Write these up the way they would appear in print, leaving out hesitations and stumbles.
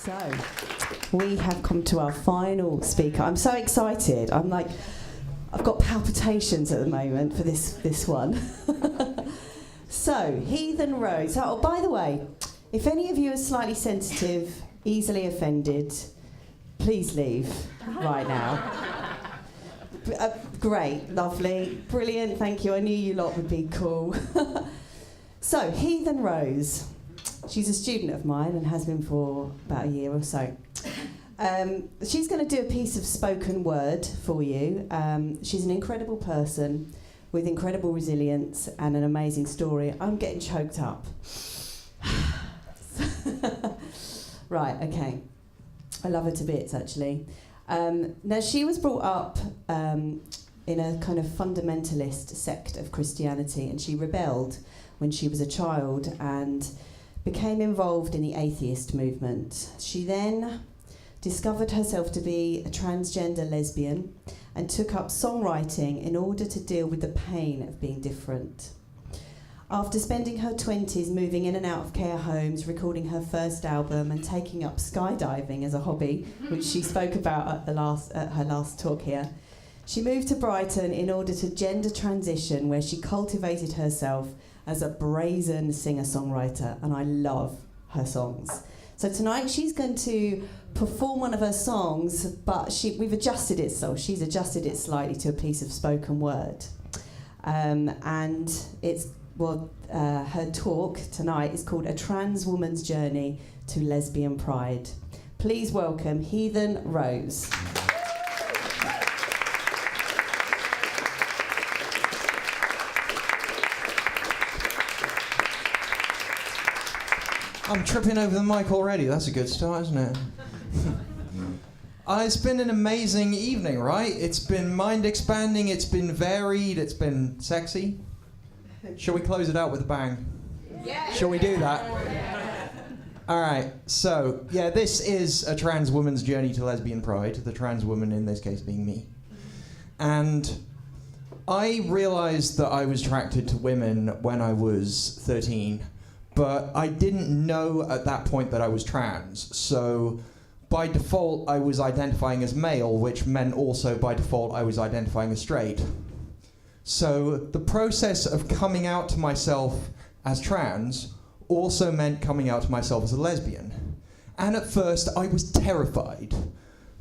So, we have come to our final speaker. I'm so excited. I've got palpitations at the moment for this one. So, Heathen Rose. Oh, by the way, if any of you are slightly sensitive, easily offended, please leave right now. Great, lovely, brilliant, thank you. I knew you lot would be cool. So, Heathen Rose. She's a student of mine and has been for about a year or so. She's going to do a piece of spoken word for you. She's an incredible person with incredible resilience and an amazing story. I'm getting choked up. Right, okay. I love her to bits, actually. Now, she was brought up in a kind of fundamentalist sect of Christianity, and she rebelled when she was a child and became involved in the atheist movement. She then discovered herself to be a transgender lesbian and took up songwriting in order to deal with the pain of being different. After spending her 20s moving in and out of care homes, recording her first album and taking up skydiving as a hobby, which she spoke about at her last talk here, she moved to Brighton in order to gender transition, where she cultivated herself as a brazen singer-songwriter, and I love her songs. So tonight she's going to perform one of her songs, but we've adjusted it, so she's adjusted it slightly to a piece of spoken word. And it's, her talk tonight is called A Trans Woman's Journey to Lesbian Pride. Please welcome Heathen Rose. I'm tripping over the mic already. That's a good start, isn't it? It's been an amazing evening, right? It's been mind-expanding, it's been varied, it's been sexy. Shall we close it out with a bang? Yeah. Shall we do that? Yeah. All right, so, yeah, this is a trans woman's journey to lesbian pride, the trans woman in this case being me. And I realized that I was attracted to women when I was 13, but I didn't know at that point that I was trans. So by default, I was identifying as male, which meant also by default I was identifying as straight. So the process of coming out to myself as trans also meant coming out to myself as a lesbian. And at first I was terrified,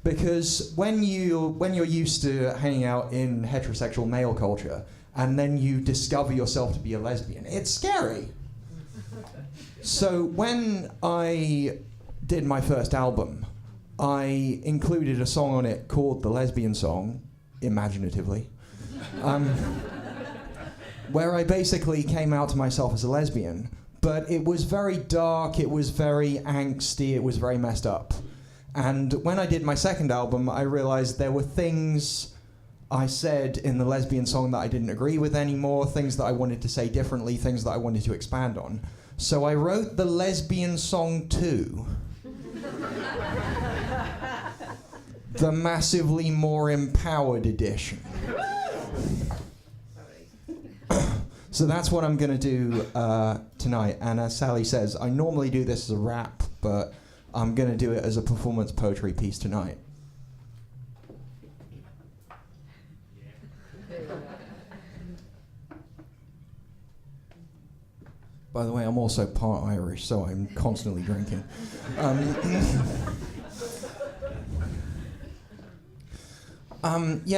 because when you're used to hanging out in heterosexual male culture and then you discover yourself to be a lesbian, it's scary. So when I did my first album, I included a song on it called The Lesbian Song, imaginatively, where I basically came out to myself as a lesbian, but it was very dark, it was very angsty, it was very messed up. And when I did my second album, I realized there were things I said in the lesbian song that I didn't agree with anymore, things that I wanted to say differently, things that I wanted to expand on. So I wrote the Lesbian Song 2. The massively more empowered edition. So that's what I'm going to do tonight. And as Sally says, I normally do this as a rap, but I'm going to do it as a performance poetry piece tonight. By the way, I'm also part Irish, so I'm constantly drinking.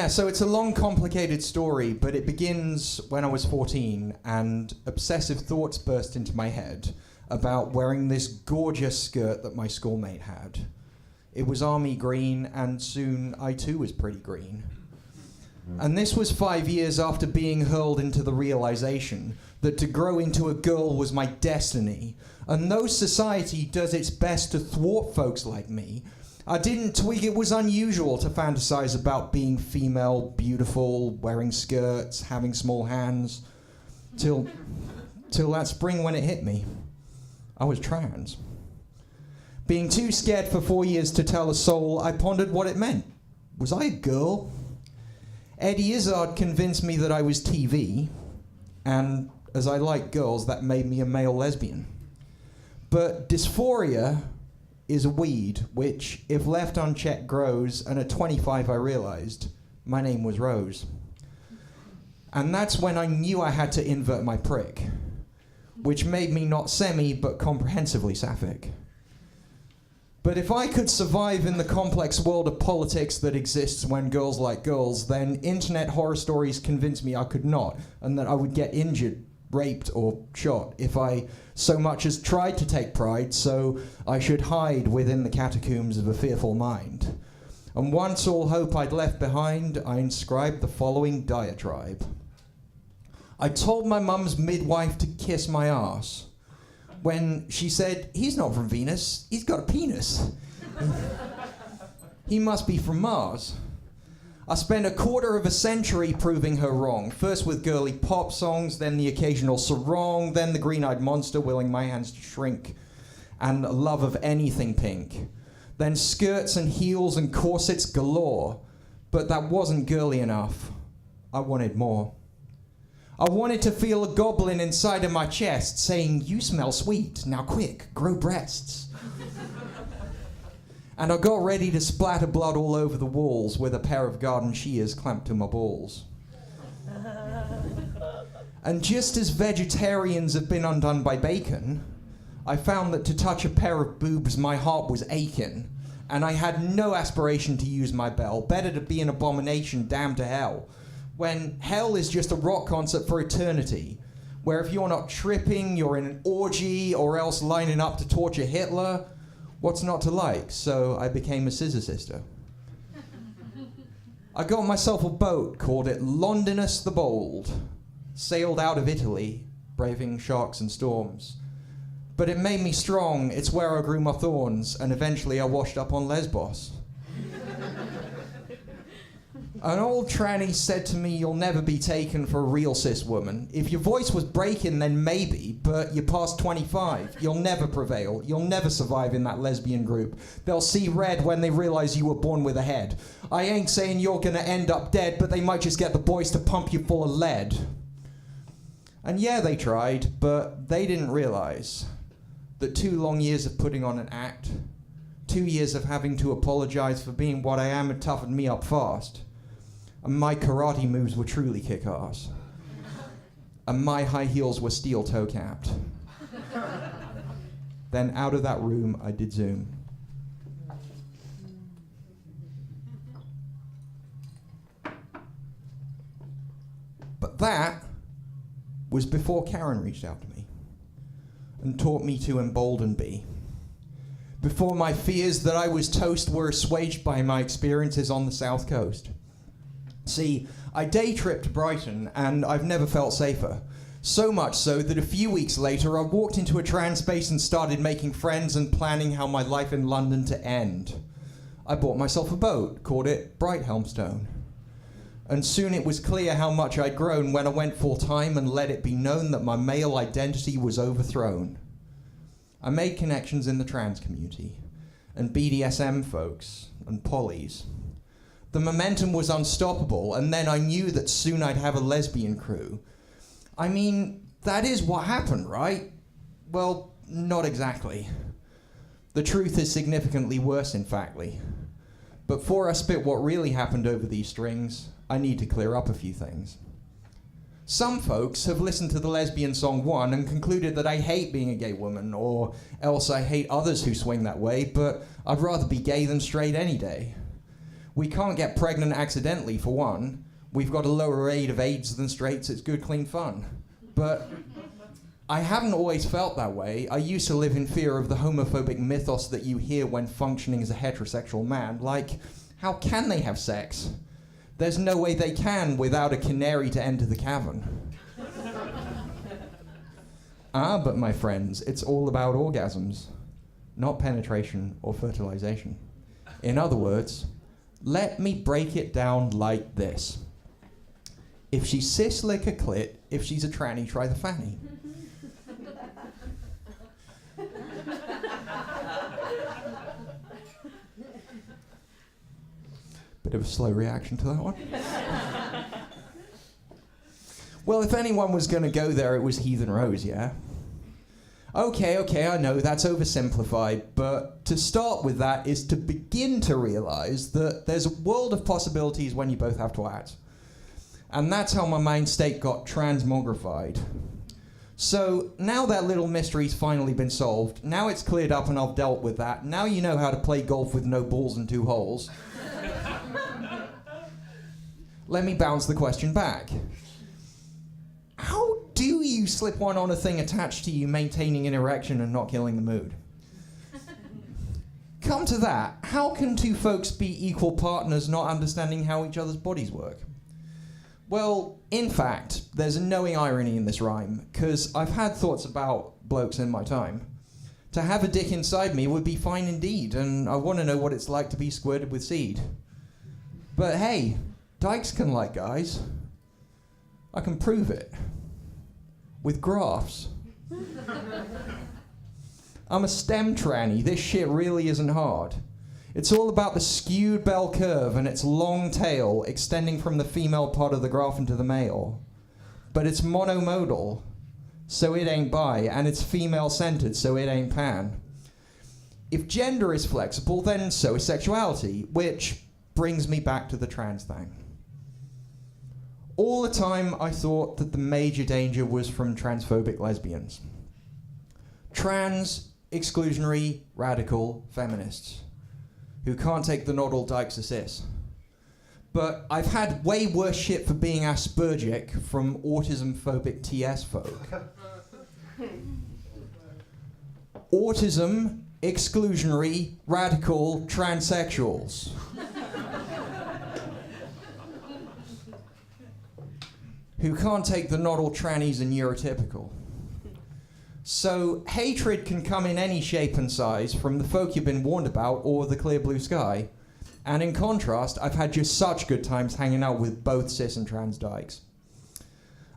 So it's a long, complicated story, but it begins when I was 14, and obsessive thoughts burst into my head about wearing this gorgeous skirt that my schoolmate had. It was army green, and soon I too was pretty green. And this was 5 years after being hurled into the realization that to grow into a girl was my destiny. And though society does its best to thwart folks like me, I didn't twig it was unusual to fantasize about being female, beautiful, wearing skirts, having small hands, till that spring when it hit me. I was trans. Being too scared for 4 years to tell a soul, I pondered what it meant. Was I a girl? Eddie Izzard convinced me that I was TV, and as I like girls, that made me a male lesbian. But dysphoria is a weed which, if left unchecked, grows, and at 25 I realized my name was Rose. And that's when I knew I had to invert my prick, which made me not semi, but comprehensively sapphic. But if I could survive in the complex world of politics that exists when girls like girls, then internet horror stories convinced me I could not, and that I would get injured, raped, or shot if I so much as tried to take pride, so I should hide within the catacombs of a fearful mind. And once all hope I'd left behind, I inscribed the following diatribe. I told my mum's midwife to kiss my arse, when she said, "He's not from Venus, he's got a penis." He must be from Mars. I spent a quarter of a century proving her wrong, first with girly pop songs, then the occasional sarong, then the green-eyed monster willing my hands to shrink, and a love of anything pink. Then skirts and heels and corsets galore, but that wasn't girly enough. I wanted more. I wanted to feel a goblin inside of my chest saying, "You smell sweet, now quick, grow breasts." And I got ready to splatter blood all over the walls with a pair of garden shears clamped to my balls. And just as vegetarians have been undone by bacon, I found that to touch a pair of boobs my heart was aching, and I had no aspiration to use my bell. Better to be an abomination damned to hell, when hell is just a rock concert for eternity, where if you're not tripping, you're in an orgy, or else lining up to torture Hitler. What's not to like? So I became a scissor sister. I got myself a boat, called it Londinus the Bold, sailed out of Italy, braving sharks and storms. But it made me strong, it's where I grew my thorns, and eventually I washed up on Lesbos. An old tranny said to me, "You'll never be taken for a real cis woman. If your voice was breaking, then maybe, but you're past 25. You'll never prevail. You'll never survive in that lesbian group. They'll see red when they realize you were born with a head. I ain't saying you're gonna end up dead, but they might just get the boys to pump you full of lead." And yeah, they tried, but they didn't realize that 2 long years of putting on an act, 2 years of having to apologize for being what I am had toughened me up fast. And my karate moves were truly kick-ass. And my high heels were steel toe-capped. Then out of that room, I did Zoom. But that was before Karen reached out to me and taught me to embolden be. Before my fears that I was toast were assuaged by my experiences on the South Coast. See, I day tripped to Brighton, and I've never felt safer. So much so that a few weeks later, I walked into a trans space and started making friends and planning how my life in London to end. I bought myself a boat, called it Brighthelmstone. And soon it was clear how much I'd grown when I went full-time and let it be known that my male identity was overthrown. I made connections in the trans community, and BDSM folks, and polys. The momentum was unstoppable, and then I knew that soon I'd have a lesbian crew. I mean, that is what happened, right? Well, not exactly. The truth is significantly worse, in factly. But before I spit what really happened over these strings, I need to clear up a few things. Some folks have listened to the Lesbian song 1 and concluded that I hate being a gay woman, or else I hate others who swing that way, but I'd rather be gay than straight any day. We can't get pregnant accidentally, for one. We've got a lower rate of AIDS than straights. It's good, clean fun. But I haven't always felt that way. I used to live in fear of the homophobic mythos that you hear when functioning as a heterosexual man. Like, how can they have sex? There's no way they can without a canary to enter the cavern. But my friends, it's all about orgasms, not penetration or fertilization. In other words, let me break it down like this. If she's cis, lick a clit. If she's a tranny, try the fanny. Bit of a slow reaction to that one. Well, if anyone was going to go there, it was Heathen Rose, yeah? Okay, I know that's oversimplified, but to start with that is to begin to realize that there's a world of possibilities when you both have twats. And that's how my mind state got transmogrified. So now that little mystery's finally been solved, now it's cleared up and I've dealt with that, now you know how to play golf with no balls and 2 holes. Let me bounce the question back. How do you slip one on a thing attached to you, maintaining an erection and not killing the mood? Come to that, how can 2 folks be equal partners not understanding how each other's bodies work? Well, in fact, there's a knowing irony in this rhyme, because I've had thoughts about blokes in my time. To have a dick inside me would be fine indeed, and I want to know what it's like to be squirted with seed. But hey, dykes can like guys. I can prove it. With graphs. I'm a STEM tranny, this shit really isn't hard. It's all about the skewed bell curve and its long tail extending from the female part of the graph into the male. But it's monomodal, so it ain't bi, and it's female-centered, so it ain't pan. If gender is flexible, then so is sexuality, which brings me back to the trans thing. All the time I thought that the major danger was from transphobic lesbians. Trans, exclusionary, radical feminists who can't take the nod all dykes are cis. But I've had way worse shit for being Aspergic from autism-phobic TS folk. Autism, exclusionary, radical, transsexuals. Who can't take the not all trannies and neurotypical. So hatred can come in any shape and size, from the folk you've been warned about or the clear blue sky. And in contrast, I've had just such good times hanging out with both cis and trans dykes.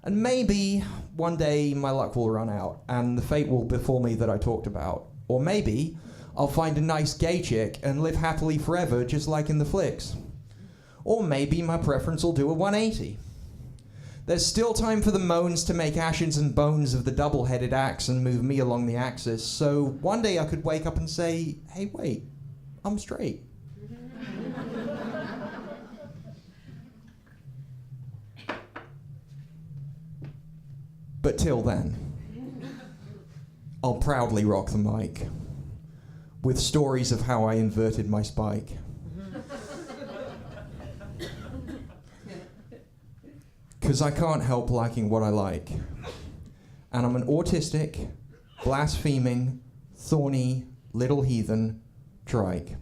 And maybe one day my luck will run out and the fate will befall me that I talked about. Or maybe I'll find a nice gay chick and live happily forever just like in the flicks. Or maybe my preference will do a 180. There's still time for the moans to make ashes and bones of the double-headed axe and move me along the axis, so one day I could wake up and say, hey, wait, I'm straight. But till then, I'll proudly rock the mic with stories of how I inverted my spike. Because I can't help liking what I like. And I'm an autistic, blaspheming, thorny, little heathen trike.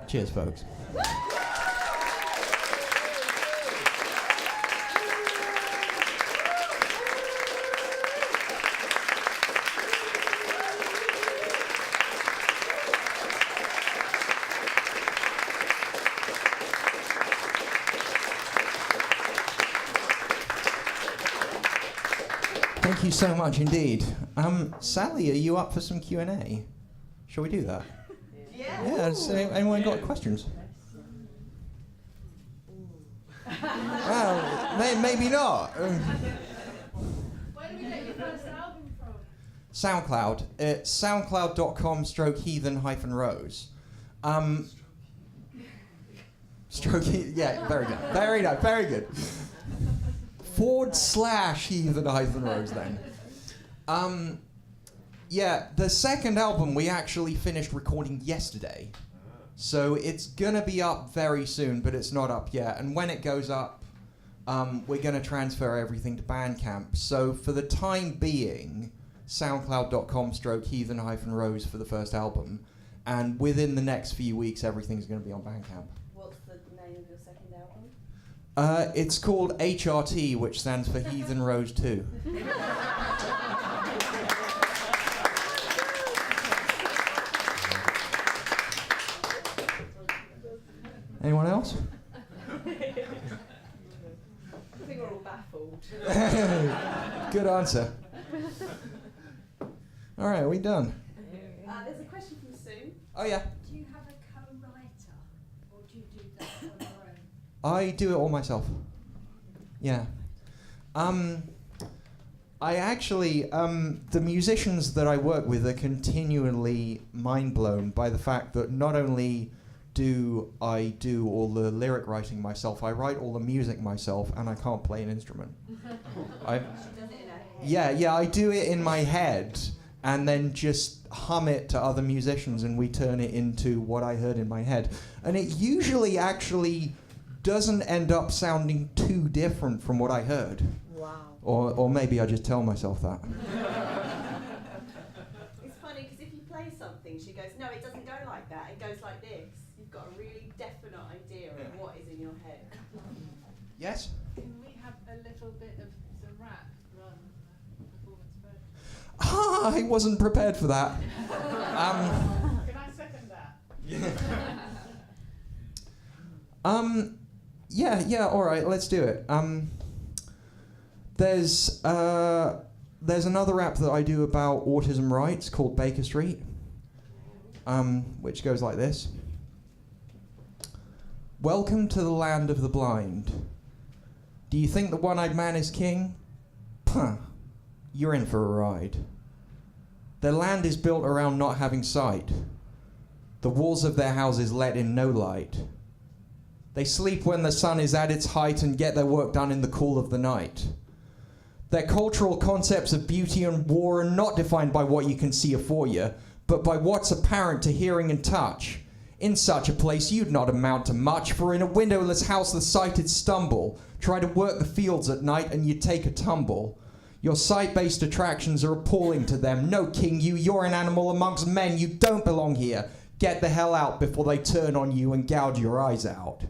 Cheers, folks. Thank you so much indeed. Sally, are you up for some Q&A? Shall we do that? Yeah. So anyone got questions? Well, maybe not. Where did we get your first album from? SoundCloud. It's soundcloud.com/heathen-rose. Yeah, very good. Very nice, very good. /heathen-rose then. Yeah, the second album we actually finished recording yesterday. So it's gonna be up very soon, but it's not up yet. And when it goes up, we're gonna transfer everything to Bandcamp. So for the time being, soundcloud.com/heathen-rose for the first album. And within the next few weeks, everything's gonna be on Bandcamp. What's the name of your second album? It's called HRT, which stands for Heathen Rose Two. Anyone else? I think we're all baffled. Good answer. All right, are we done? There's a question from Sue. Oh, yeah. Do you have a co-writer, or do you do that on your own? I do it all myself. Yeah. I actually, the musicians that I work with are continually mind blown by the fact that not only do I do all the lyric writing myself, I write all the music myself, and I can't play an instrument. Yeah, I do it in my head, and then just hum it to other musicians, and we turn it into what I heard in my head. And it usually actually doesn't end up sounding too different from what I heard. Wow. Or maybe I just tell myself that. It's funny because if you play something, she goes, no, it doesn't go like that. It goes like this. You've got a really definite idea of what is in your head. Yes? Can we have a little bit of the rap rather than the performance version? I wasn't prepared for that. Can I second that? Yeah, all right, let's do it. There's another rap that I do about autism rights called Baker Street, which goes like this. Welcome to the land of the blind. Do you think the one-eyed man is king? Puh, you're in for a ride. Their land is built around not having sight. The walls of their houses let in no light. They sleep when the sun is at its height and get their work done in the cool of the night. Their cultural concepts of beauty and war are not defined by what you can see afore you, but by what's apparent to hearing and touch. In such a place you'd not amount to much, for in a windowless house the sighted stumble. Try to work the fields at night and you'd take a tumble. Your sight-based attractions are appalling to them. No, king, you're an animal amongst men. You don't belong here. Get the hell out before they turn on you and gouge your eyes out.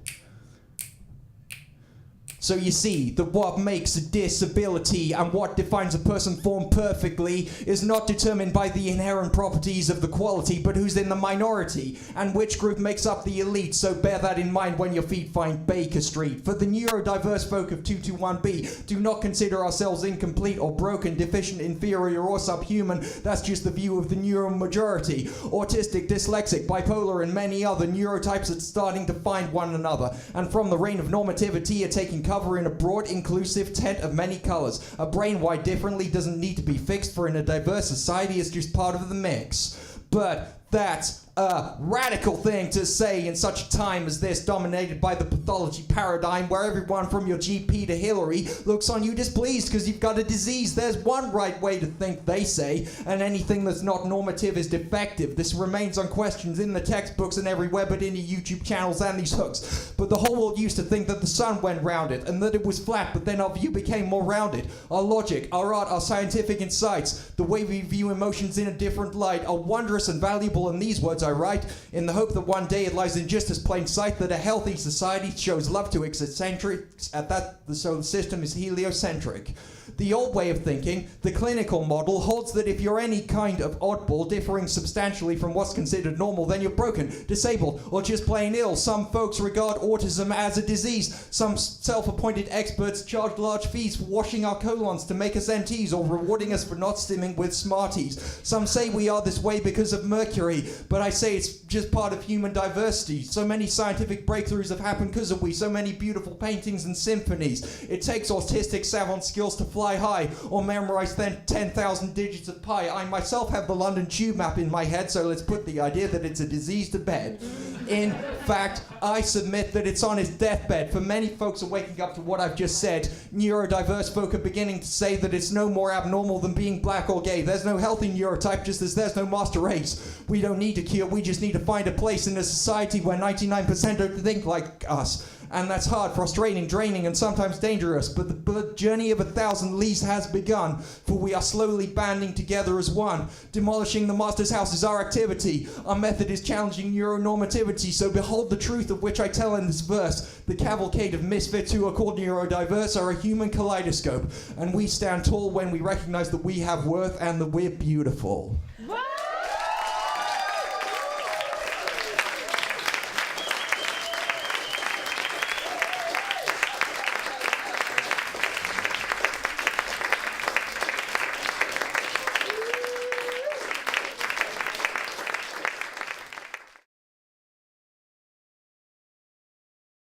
So you see, that what makes a disability and what defines a person formed perfectly is not determined by the inherent properties of the quality, but who's in the minority, and which group makes up the elite. So bear that in mind when your feet find Baker Street. For the neurodiverse folk of 221B, do not consider ourselves incomplete or broken, deficient, inferior, or subhuman. That's just the view of the neuromajority. Autistic, dyslexic, bipolar, and many other neurotypes are starting to find one another, and from the reign of normativity are taking cover in a broad, inclusive tent of many colors. A brain wired differently doesn't need to be fixed, for in a diverse society it's just part of the mix. But that's a radical thing to say in such a time as this, dominated by the pathology paradigm, where everyone from your GP to Hillary looks on you displeased because you've got a disease. There's one right way to think, they say, and anything that's not normative is defective. This remains unquestioned in the textbooks and everywhere, but in the YouTube channels and these hooks. But the whole world used to think that the sun went round it, and that it was flat, but then our view became more rounded. Our logic, our art, our scientific insights, the way we view emotions in a different light are wondrous and valuable, and these words I write in the hope that one day it lies in just as plain sight that a healthy society shows love to its eccentrics, at that the solar system is heliocentric. The old way of thinking, the clinical model, holds that if you're any kind of oddball differing substantially from what's considered normal, then you're broken, disabled, or just plain ill. Some folks regard autism as a disease. Some self-appointed experts charge large fees for washing our colons to make us NTs, or rewarding us for not stimming with Smarties. Some say we are this way because of Mercury, but I say it's just part of human diversity. So many scientific breakthroughs have happened because of we. So many beautiful paintings and symphonies. It takes autistic savant skills to fly high or memorize 10,000 digits of pi. I myself have the London Tube map in my head, so let's put the idea that it's a disease to bed. In fact, I submit that it's on his deathbed, for many folks are waking up to what I've just said. Neurodiverse folk are beginning to say that it's no more abnormal than being black or gay. There's no healthy neurotype, just as there's no master race. We don't need a cure, we just need to find a place in a society where 99% don't think like us. And that's hard, frustrating, draining, and sometimes dangerous. But the journey of 1,000 leagues has begun, for we are slowly banding together as one. Demolishing the master's house is our activity. Our method is challenging neuronormativity. So behold the truth of which I tell in this verse. The cavalcade of misfits who are called neurodiverse are a human kaleidoscope. And we stand tall when we recognize that we have worth and that we're beautiful.